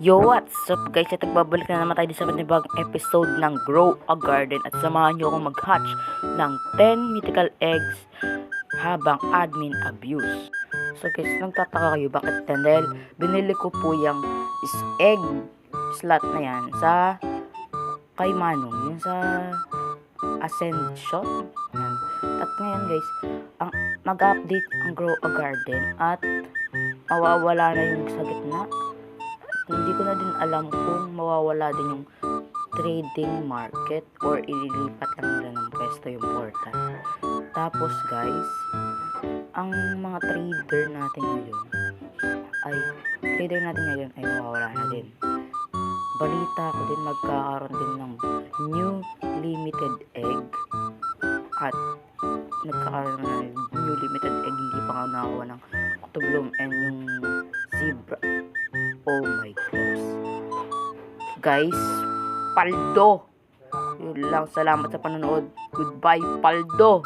Yo, what's up guys? At nagbabalik na naman tayo sa panibagong episode ng Grow a Garden at samahan nyo akong mag-hatch ng 10 mythical eggs habang admin abuse. So guys, nagtataka kayo bakit 10? Dahil binili ko po yung egg slot na yan sa kay Manong, yung sa Ascension. At ngayon guys, mag-update ang Grow a Garden at mawawala na yung sa gitna. Hindi ko na din alam kung mawawala din yung trading market or ililipat lang nila ng pwesto yung portal. Tapos guys, ang mga trader natin ngayon ay mawawala na din. Balita ko din magkakaroon din ng new limited egg at nagkakaroon na ng new limited egg, hindi pa nga nakakuha ng Octobloom and yung zebra. Oh my gosh. Guys, paldo. Yun lang. Salamat sa panonood. Goodbye, paldo.